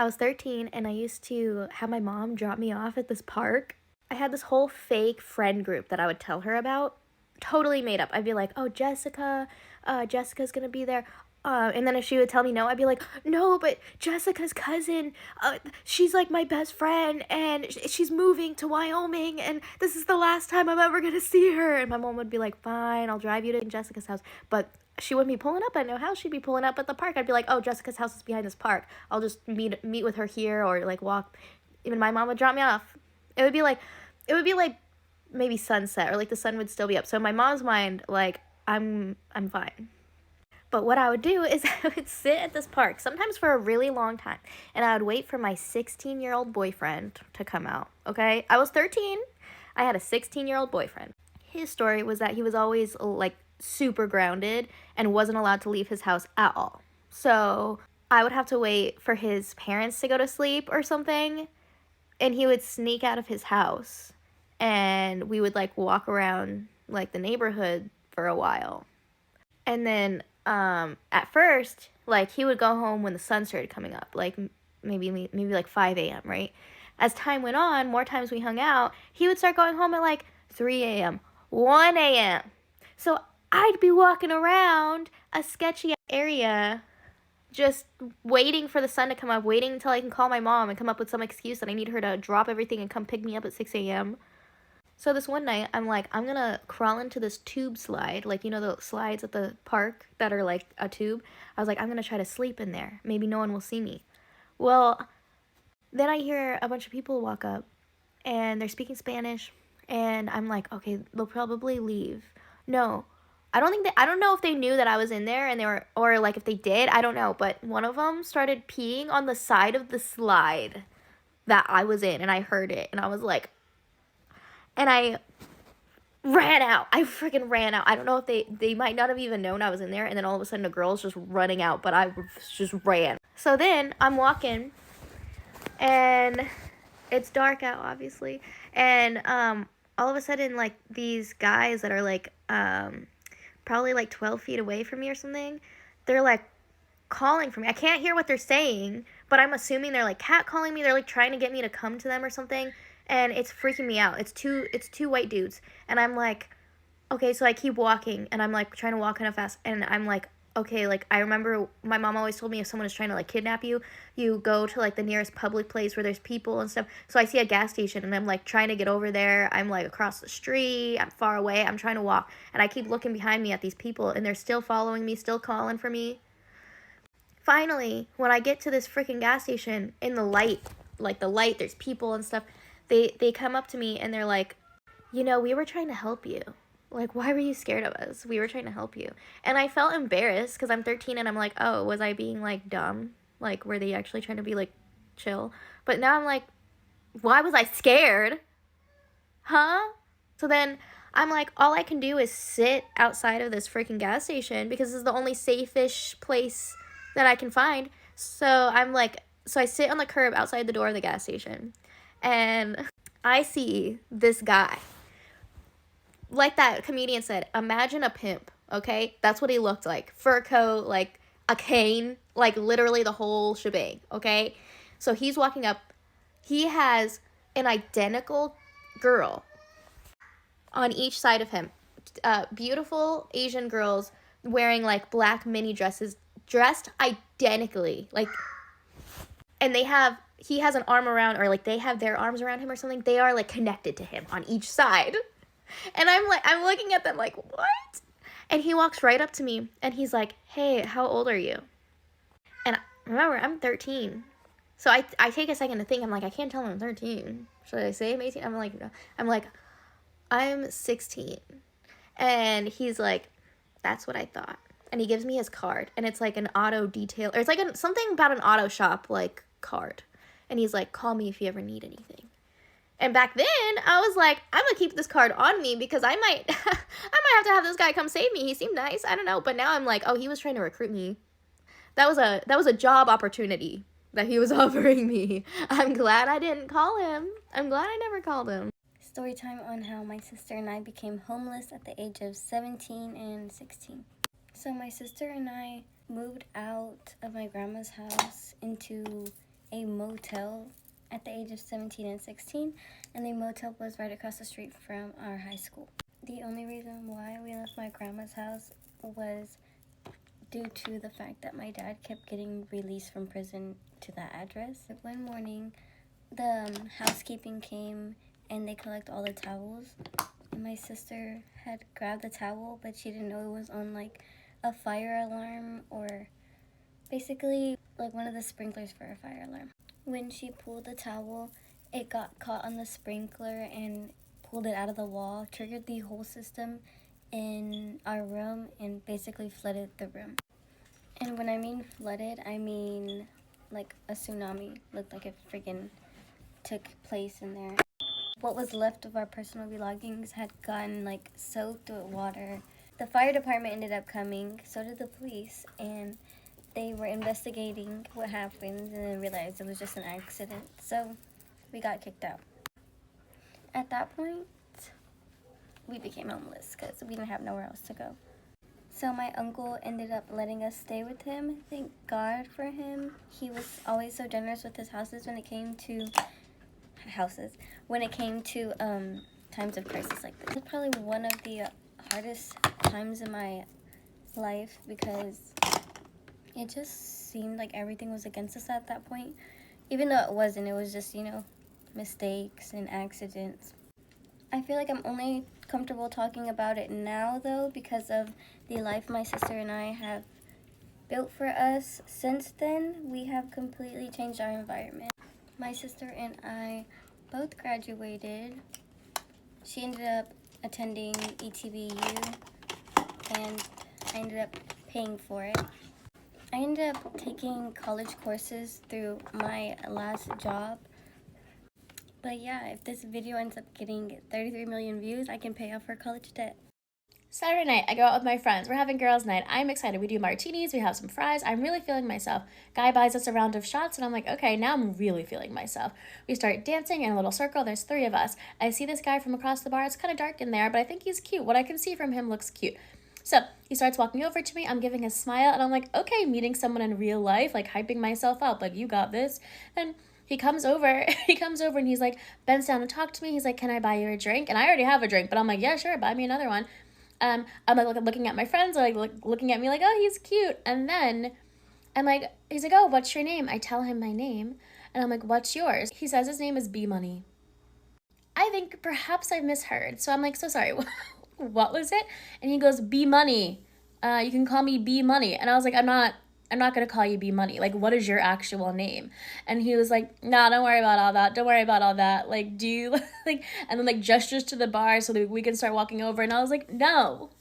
I was 13 and I used to have my mom drop me off at this park. I had this whole fake friend group that I would tell her about. Totally made up. I'd be like, oh, Jessica's gonna be there. And then if she would tell me no, I'd be like, no, but Jessica's cousin, she's like my best friend, and she's moving to Wyoming, and this is the last time I'm ever gonna see her. And my mom would be like, fine, I'll drive you to Jessica's house. But she wouldn't be pulling up at no house. She'd be pulling up at the park. I'd be like, oh, Jessica's house is behind this park. I'll just meet with her here, or like walk. Even my mom would drop me off. It would be like maybe sunset, or like the sun would still be up. So in my mom's mind, like I'm fine. But what I would do is I would sit at this park, sometimes for a really long time, and I would wait for my 16-year-old boyfriend to come out, okay? I was 13. I had a 16-year-old boyfriend. His story was that he was always, like, super grounded and wasn't allowed to leave his house at all. So I would have to wait for his parents to go to sleep or something, and he would sneak out of his house, and we would, like, walk around, like, the neighborhood for a while. And then at first, like, he would go home when the sun started coming up, like maybe like 5 a.m., right? As time went on, more times we hung out, he would start going home at like 3 a.m., 1 a.m. So I'd be walking around a sketchy area just waiting for the sun to come up, waiting until I can call my mom and come up with some excuse that I need her to drop everything and come pick me up at 6 a.m. So this one night, I'm like, I'm gonna crawl into this tube slide, like, you know, the slides at the park that are like a tube. I was like, I'm gonna try to sleep in there. Maybe no one will see me. Well, then I hear a bunch of people walk up, and they're speaking Spanish, and I'm like, okay, they'll probably leave. No, I don't know if they knew that I was in there, and they were, or like if they did, I don't know. But one of them started peeing on the side of the slide that I was in, and I heard it, and I was like, and I ran out. I freaking ran out. I don't know if they might not have even known I was in there. And then all of a sudden a girl's just running out. But I just ran. So then I'm walking. And it's dark out, obviously. And all of a sudden, like, these guys that are, like, probably, like, 12 feet away from me or something, they're, like, calling for me. I can't hear what they're saying. But I'm assuming they're, like, catcalling me. They're, like, trying to get me to come to them or something. And it's freaking me out. It's two white dudes. And I'm like, okay, so I keep walking. And I'm, like, trying to walk kind of fast. And I'm like, okay, like, I remember my mom always told me if someone is trying to, like, kidnap you, you go to, like, the nearest public place where there's people and stuff. So I see a gas station, and I'm, like, trying to get over there. I'm, like, across the street. I'm far away. I'm trying to walk. And I keep looking behind me at these people. And they're still following me, still calling for me. Finally, when I get to this freaking gas station, in the light, like, the light, there's people and stuff. They come up to me, and they're like, you know, we were trying to help you. Like, why were you scared of us? We were trying to help you. And I felt embarrassed because I'm 13 and I'm like, oh, was I being, like, dumb? Like, were they actually trying to be, like, chill? But now I'm like, why was I scared? Huh? So then I'm like, all I can do is sit outside of this freaking gas station because this is the only safe-ish place that I can find. So I'm like, so I sit on the curb outside the door of the gas station. And I see this guy. Like that comedian said, imagine a pimp, okay? That's what he looked like. Fur coat, like a cane, like literally the whole shebang, okay? So he's walking up. He has an identical girl on each side of him. Beautiful Asian girls wearing like black mini dresses, dressed identically. Like, and he has an arm around, or like they have their arms around him or something. They are like connected to him on each side. And I'm looking at them like, what? And he walks right up to me and he's like, hey, how old are you? And remember, I'm 13. So I take a second to think. I'm like, I can't tell him I'm 13. Should I say I'm 18? I'm like, no. I'm 16. And he's like, that's what I thought. And he gives me his card. And it's like an auto detail, or it's like something about an auto shop like card. And he's like, call me if you ever need anything. And back then, I was like, I'm gonna keep this card on me because I might have to have this guy come save me. He seemed nice. I don't know. But now I'm like, oh, he was trying to recruit me. That was a job opportunity that he was offering me. I'm glad I didn't call him. I'm glad I never called him. Story time on how my sister and I became homeless at the age of 17 and 16. So my sister and I moved out of my grandma's house into a motel at the age of 17 and 16, and the motel was right across the street from our high school. The only reason why we left my grandma's house was due to the fact that my dad kept getting released from prison to that address. One morning, the housekeeping came and they collect all the towels. And my sister had grabbed the towel, but she didn't know it was on like a fire alarm, or basically like one of the sprinklers for a fire alarm. When she pulled the towel, it got caught on the sprinkler and pulled it out of the wall, triggered the whole system in our room, and basically flooded the room. And when I mean flooded, I mean like a tsunami. Looked like it freaking took place in there. What was left of our personal belongings had gotten like soaked with water. The fire department ended up coming, so did the police, and they were investigating what happened and then realized it was just an accident. So we got kicked out. At that point, we became homeless because we didn't have nowhere else to go. So my uncle ended up letting us stay with him. Thank God for him. He was always so generous with his houses when it came to times of crisis like this. It's probably one of the hardest times in my life because it just seemed like everything was against us at that point. Even though it wasn't, it was just, mistakes and accidents. I feel like I'm only comfortable talking about it now, though, because of the life my sister and I have built for us. Since then, we have completely changed our environment. My sister and I both graduated. She ended up attending ETBU, and I ended up paying for it. I ended up taking college courses through my last job. But yeah, if this video ends up getting 33 million views, I can pay off her college debt. Saturday night, I go out with my friends. We're having girls' night. I'm excited. We do martinis. We have some fries. I'm really feeling myself. Guy buys us a round of shots, and I'm like, okay, now I'm really feeling myself. We start dancing in a little circle. There's 3 of us. I see this guy from across the bar. It's kind of dark in there, but I think he's cute. What I can see from him looks cute. So he starts walking over to me. I'm giving a smile, and I'm like, okay, meeting someone in real life, like hyping myself up, like, you got this. And he comes over and he's like, bends down to talk to me. He's like, can I buy you a drink? And I already have a drink, but I'm like, yeah, sure, buy me another one. I'm like looking at my friends, like looking at me like, oh, he's cute. And then I'm like, he's like, oh, what's your name? I tell him my name, and I'm like, what's yours? He says his name is B Money. I think perhaps I misheard, so I'm like, so sorry, what was it? And he goes, B Money. You can call me B Money. And I was like, I'm not gonna call you B Money. Like, what is your actual name? And he was like, nah, don't worry about all that. Don't worry about all that. Like, do you like, and then like gestures to the bar so that we can start walking over. And I was like, no.